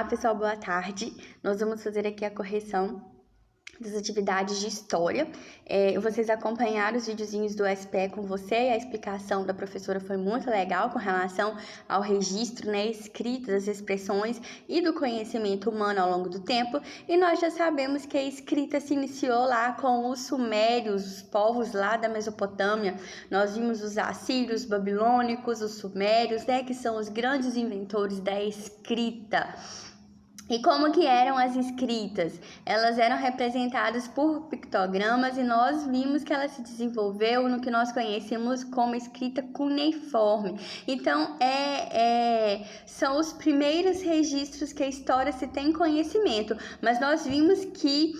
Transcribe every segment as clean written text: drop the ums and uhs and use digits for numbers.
Pessoal, boa tarde. Nós vamos fazer aqui a correção das atividades de história. Vocês acompanharam os videozinhos do SPE com você, a explicação da professora foi muito legal com relação ao registro, né, escrito das expressões e do conhecimento humano ao longo do tempo, e nós já sabemos que a escrita se iniciou lá com os sumérios, os povos lá da Mesopotâmia. Nós vimos os assírios, os babilônicos, os sumérios, né, que são os grandes inventores da escrita. E como que eram as escritas? Elas eram representadas por pictogramas e nós vimos que ela se desenvolveu no que nós conhecemos como escrita cuneiforme. Então, são os primeiros registros que a história se tem conhecimento, mas nós vimos que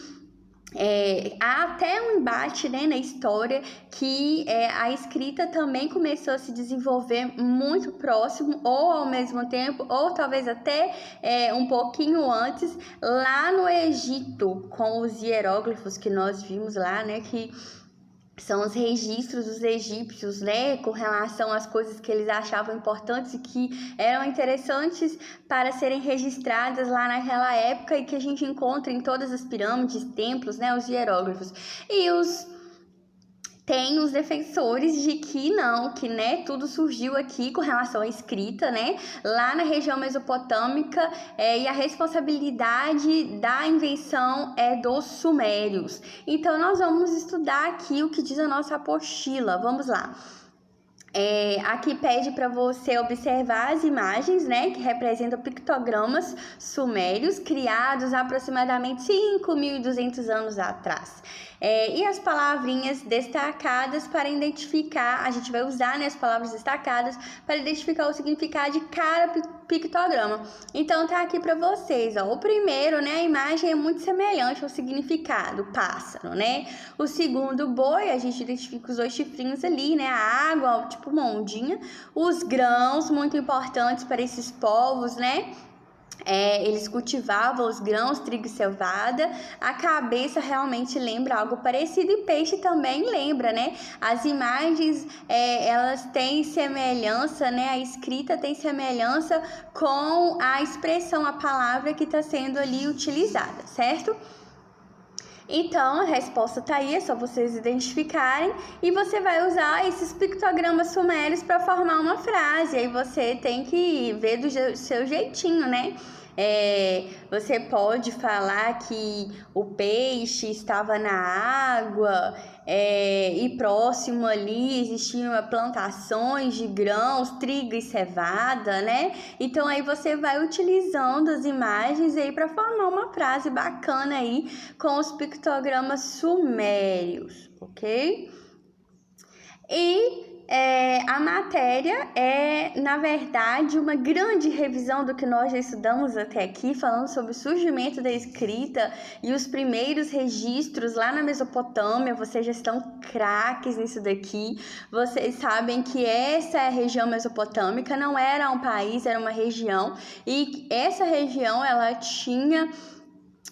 há até um embate, né, na história que a escrita também começou a se desenvolver muito próximo ou ao mesmo tempo, ou talvez até um pouquinho antes, lá no Egito, com os hieróglifos que nós vimos lá, né, que são os registros dos egípcios, né, com relação às coisas que eles achavam importantes e que eram interessantes para serem registradas lá naquela época e que a gente encontra em todas as pirâmides, templos, né, os hieróglifos. E tem os defensores de que não, que né, tudo surgiu aqui com relação à escrita, né, lá na região mesopotâmica, e a responsabilidade da invenção é dos sumérios. Então, nós vamos estudar aqui o que diz a nossa apostila. Vamos lá. Aqui pede para você observar as imagens, né, que representam pictogramas sumérios criados aproximadamente 5.200 anos atrás. E as palavrinhas destacadas para identificar, a gente vai usar, né, as palavras destacadas para identificar o significado de cada pictograma. Então tá aqui para vocês, ó. O primeiro, né, a imagem é muito semelhante ao significado, pássaro, né? O segundo, boi, a gente identifica os dois chifrinhos ali, né, a água, tipo uma ondinha. Os grãos, muito importantes para esses povos, né? Eles cultivavam os grãos, trigo e cevada. A cabeça realmente lembra algo parecido e peixe também lembra, né? As imagens, elas têm semelhança, né? A escrita tem semelhança com a expressão, a palavra que está sendo ali utilizada, certo? Então, a resposta tá aí, é só vocês identificarem e você vai usar esses pictogramas sumérios para formar uma frase. Aí você tem que ver do seu jeitinho, né? Você pode falar que o peixe estava na água e próximo ali existiam plantações de grãos, trigo e cevada, né? Então aí você vai utilizando as imagens aí para formar uma frase bacana aí com os pictogramas sumérios, ok? E a matéria é, na verdade, uma grande revisão do que nós já estudamos até aqui, falando sobre o surgimento da escrita e os primeiros registros lá na Mesopotâmia. Vocês já estão craques nisso daqui. Vocês sabem que essa região mesopotâmica não era um país, era uma região. E essa região, ela tinha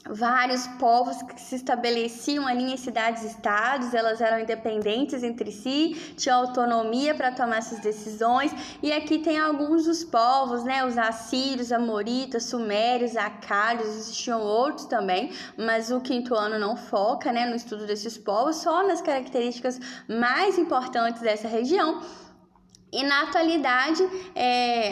vários povos que se estabeleciam ali em cidades-estados, elas eram independentes entre si, tinham autonomia para tomar essas decisões, e aqui tem alguns dos povos, né, os assírios, amoritas, sumérios, acádios, existiam outros também, mas o quinto ano não foca, né, no estudo desses povos, só nas características mais importantes dessa região. E na atualidade,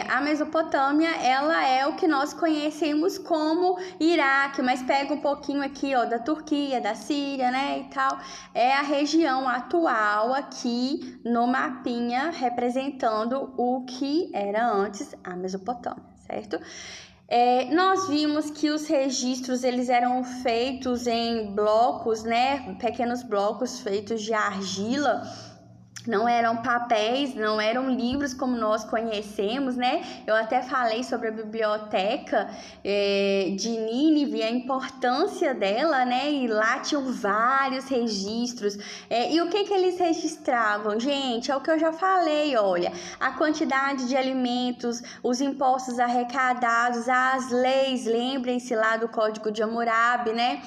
a Mesopotâmia, ela é o que nós conhecemos como Iraque, mas pega um pouquinho aqui, ó, da Turquia, da Síria, né, e tal. É a região atual aqui no mapinha representando o que era antes a Mesopotâmia, certo? Nós vimos que os registros, eles eram feitos em blocos, né, pequenos blocos feitos de argila. Não eram papéis, não eram livros como nós conhecemos, né? Eu até falei sobre a biblioteca de Nínive, a importância dela, né? E lá tinham vários registros. E o que eles registravam? Gente, é o que eu já falei, olha. A quantidade de alimentos, os impostos arrecadados, as leis, lembrem-se lá do Código de Hammurabi, né?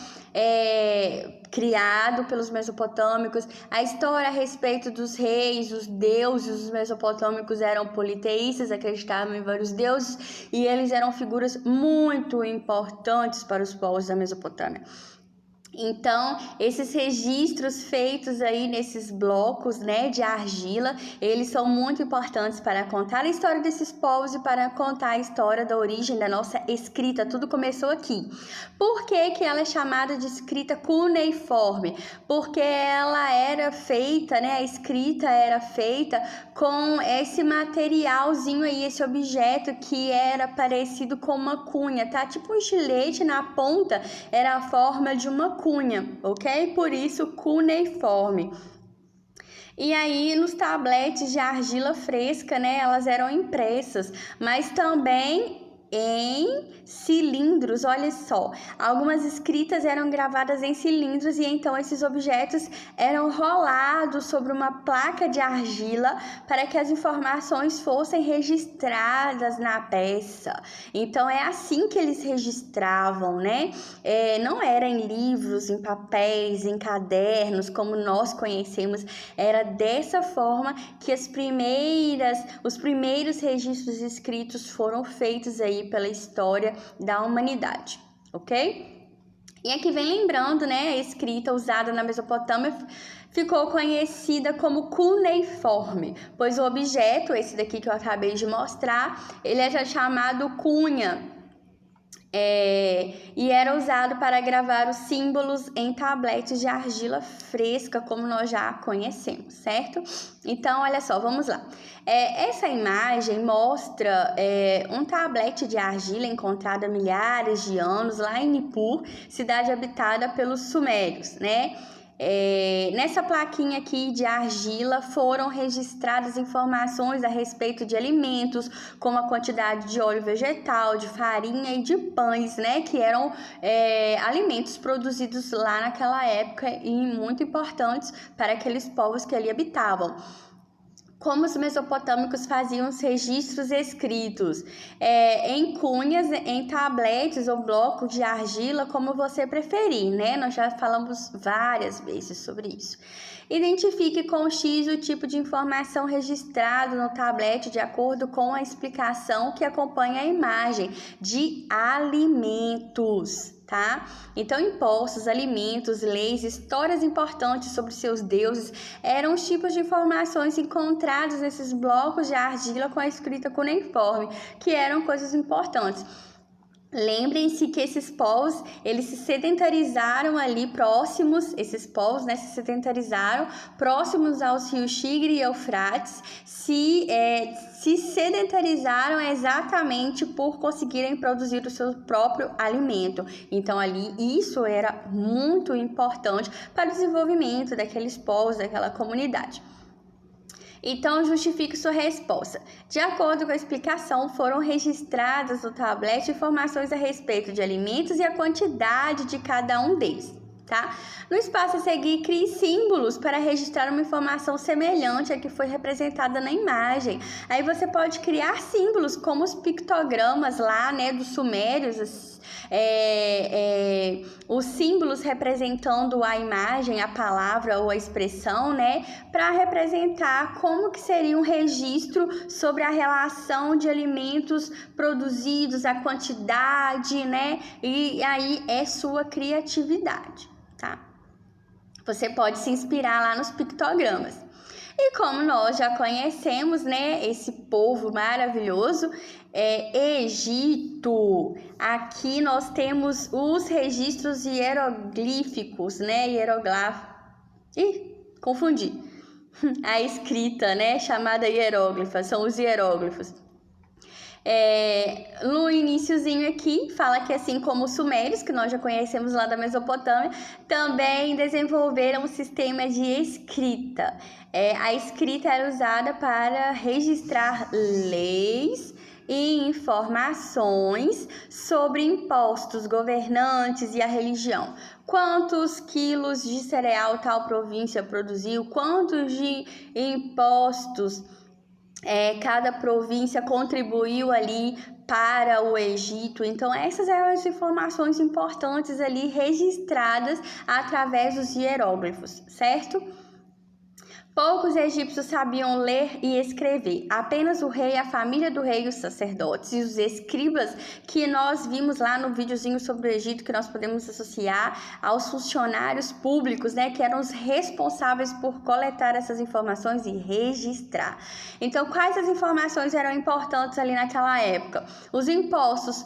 criado pelos mesopotâmicos. A história a respeito dos reis, os deuses, os mesopotâmicos eram politeístas, acreditavam em vários deuses, e eles eram figuras muito importantes para os povos da Mesopotâmia. Então, esses registros feitos aí nesses blocos, né, de argila, eles são muito importantes para contar a história desses povos e para contar a história da origem da nossa escrita. Tudo começou aqui. Por que que ela é chamada de escrita cuneiforme? Porque ela era feita, né, a escrita era feita com esse materialzinho aí, esse objeto que era parecido com uma cunha, tá? Tipo um estilete na ponta, era a forma de uma cunha, ok? Por isso, cuneiforme. E aí, nos tabletes de argila fresca, né, elas eram impressas, mas também em cilindros, olha só. Algumas escritas eram gravadas em cilindros e então esses objetos eram rolados sobre uma placa de argila para que as informações fossem registradas na peça. Então é assim que eles registravam, né? Não era em livros, em papéis, em cadernos, como nós conhecemos. Era dessa forma que os primeiros registros escritos foram feitos aí pela história da humanidade, ok? E aqui vem lembrando, né, a escrita usada na Mesopotâmia ficou conhecida como cuneiforme, pois o objeto, esse daqui que eu acabei de mostrar, ele é chamado cunha. E era usado para gravar os símbolos em tabletes de argila fresca, como nós já conhecemos, certo? Então, olha só, vamos lá. Essa imagem mostra um tablete de argila encontrado há milhares de anos lá em Nippur, cidade habitada pelos sumérios, né? Nessa plaquinha aqui de argila foram registradas informações a respeito de alimentos, como a quantidade de óleo vegetal, de farinha e de pães, né, que eram alimentos produzidos lá naquela época e muito importantes para aqueles povos que ali habitavam. Como os mesopotâmicos faziam os registros escritos em cunhas, em tabletes ou blocos de argila, como você preferir, né? Nós já falamos várias vezes sobre isso. Identifique com X o tipo de informação registrado no tablete de acordo com a explicação que acompanha a imagem de alimentos, tá? Então, impostos, alimentos, leis, histórias importantes sobre seus deuses eram os tipos de informações encontrados nesses blocos de argila com a escrita cuneiforme, que eram coisas importantes. Lembrem-se que esses povos, eles se sedentarizaram ali próximos, esses povos, né, se sedentarizaram próximos aos rios Tigre e Eufrates, se sedentarizaram exatamente por conseguirem produzir o seu próprio alimento. Então, ali, isso era muito importante para o desenvolvimento daqueles povos, daquela comunidade. Então, justifique sua resposta. De acordo com a explicação, foram registradas no tablete informações a respeito de alimentos e a quantidade de cada um deles, tá? No espaço a seguir, crie símbolos para registrar uma informação semelhante à que foi representada na imagem. Aí você pode criar símbolos como os pictogramas lá, né, dos sumérios, os símbolos representando a imagem, a palavra ou a expressão, né, para representar como que seria um registro sobre a relação de alimentos produzidos, a quantidade, né, e aí é sua criatividade, tá? Você pode se inspirar lá nos pictogramas. E como nós já conhecemos, né, esse povo maravilhoso, Egito. Aqui nós temos os registros hieroglíficos, né, confundi. A escrita, né, chamada hieróglifa, são os hieróglifos. No iniciozinho aqui, fala que assim como os sumérios, que nós já conhecemos lá da Mesopotâmia, também desenvolveram um sistema de escrita. A escrita era usada para registrar leis e informações sobre impostos, governantes e a religião. Quantos quilos de cereal tal província produziu, quantos de impostos cada província contribuiu ali para o Egito. Então, essas eram as informações importantes ali registradas através dos hieróglifos, certo? Poucos egípcios sabiam ler e escrever. Apenas o rei, a família do rei, os sacerdotes e os escribas, que nós vimos lá no videozinho sobre o Egito, que nós podemos associar aos funcionários públicos, né, que eram os responsáveis por coletar essas informações e registrar. Então, quais as informações eram importantes ali naquela época? Os impostos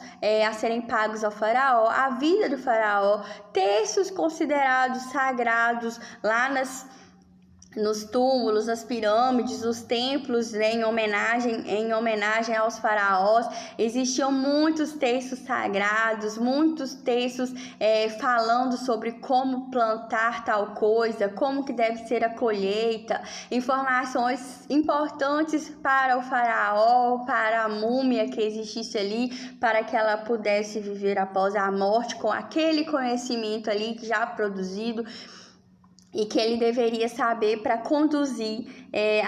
a serem pagos ao faraó, a vida do faraó, textos considerados sagrados lá nos túmulos, nas pirâmides, os templos, né, em homenagem aos faraós. Existiam muitos textos sagrados, muitos textos falando sobre como plantar tal coisa, como que deve ser a colheita, informações importantes para o faraó, para a múmia que existisse ali, para que ela pudesse viver após a morte com aquele conhecimento ali já produzido, e que ele deveria saber para conduzir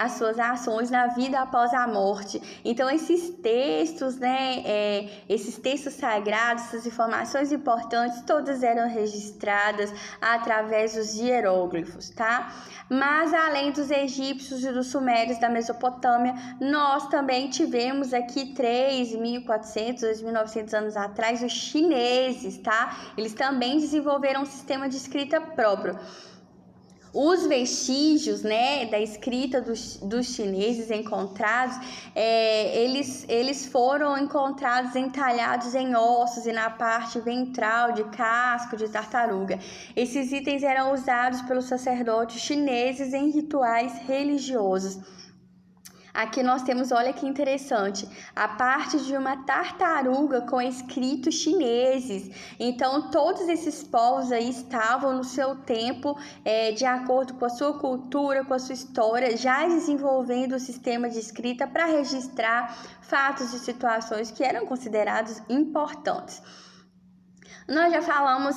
as suas ações na vida após a morte. Então, esses textos, né, esses textos sagrados, essas informações importantes, todas eram registradas através dos hieróglifos, tá? Mas, além dos egípcios e dos sumérios da Mesopotâmia, nós também tivemos aqui 3.400, 2.900 anos atrás, os chineses, tá? Eles também desenvolveram um sistema de escrita próprio. Os vestígios, né, da escrita dos chineses encontrados, eles foram encontrados entalhados em ossos e na parte ventral de casco de tartaruga. Esses itens eram usados pelos sacerdotes chineses em rituais religiosos. Aqui nós temos, olha que interessante, a parte de uma tartaruga com escritos chineses. Então, todos esses povos aí estavam no seu tempo, de acordo com a sua cultura, com a sua história, já desenvolvendo o sistema de escrita para registrar fatos e situações que eram considerados importantes. Nós já falamos,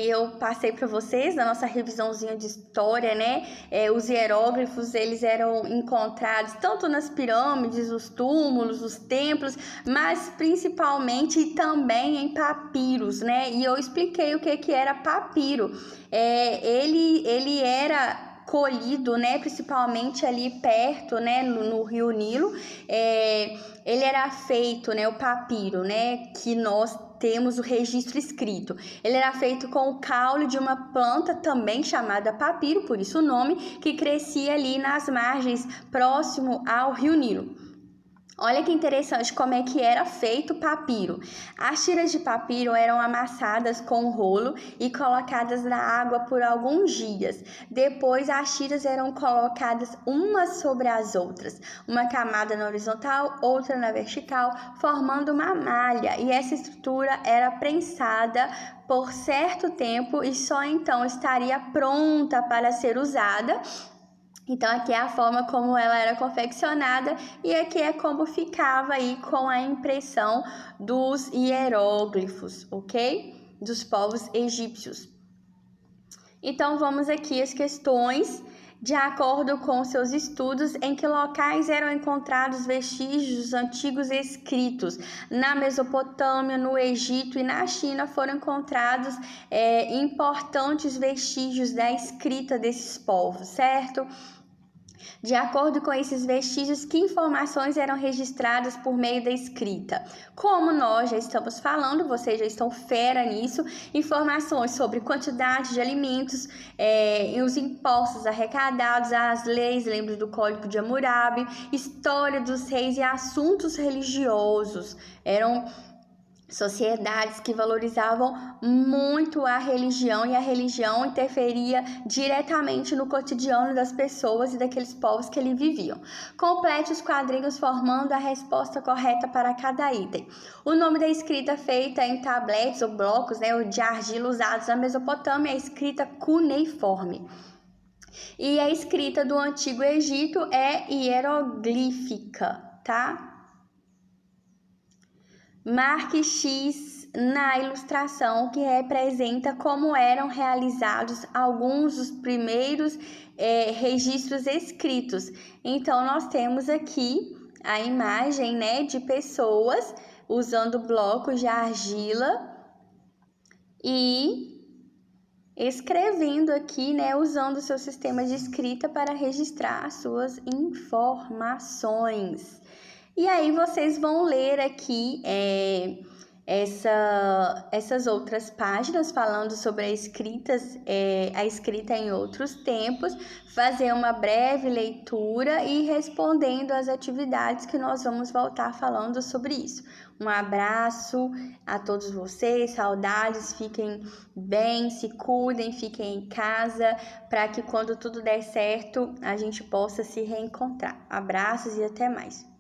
eu passei para vocês na nossa revisãozinha de história, né? Os hieróglifos, eles eram encontrados tanto nas pirâmides, os túmulos, os templos, mas principalmente também em papiros, né? E eu expliquei o que era papiro. Ele era colhido, né, principalmente ali perto, né, no Rio Nilo. Ele era feito, né, o papiro, né, que nós temos o registro escrito. Ele era feito com o caule de uma planta também chamada papiro, por isso o nome, que crescia ali nas margens próximo ao Rio Nilo. Olha que interessante como é que era feito o papiro. As tiras de papiro eram amassadas com rolo e colocadas na água por alguns dias. Depois, as tiras eram colocadas umas sobre as outras, uma camada na horizontal, outra na vertical, formando uma malha. E essa estrutura era prensada por certo tempo e só então estaria pronta para ser usada. Então, aqui é a forma como ela era confeccionada e aqui é como ficava aí com a impressão dos hieróglifos, ok? Dos povos egípcios. Então, vamos aqui às questões. De acordo com seus estudos, em que locais eram encontrados vestígios antigos escritos? Na Mesopotâmia, no Egito e na China foram encontrados importantes vestígios da escrita desses povos, certo? De acordo com esses vestígios, que informações eram registradas por meio da escrita? Como nós já estamos falando, vocês já estão fera nisso, informações sobre quantidade de alimentos, e os impostos arrecadados, as leis, lembra do Código de Hammurabi, história dos reis e assuntos religiosos. Eram sociedades que valorizavam muito a religião e a religião interferia diretamente no cotidiano das pessoas e daqueles povos que ali viviam. Complete os quadrinhos formando a resposta correta para cada item. O nome da escrita feita em tabletes ou blocos, né, de argila usados na Mesopotâmia é a escrita cuneiforme. E a escrita do Antigo Egito é hieroglífica, tá? Marque X na ilustração que representa como eram realizados alguns dos primeiros registros escritos. Então, nós temos aqui a imagem, né, de pessoas usando blocos de argila e escrevendo aqui, né, usando o seu sistema de escrita para registrar as suas informações. E aí vocês vão ler aqui essas outras páginas falando sobre a escrita em outros tempos, fazer uma breve leitura e respondendo às atividades que nós vamos voltar falando sobre isso. Um abraço a todos vocês, saudades, fiquem bem, se cuidem, fiquem em casa, para que quando tudo der certo a gente possa se reencontrar. Abraços e até mais.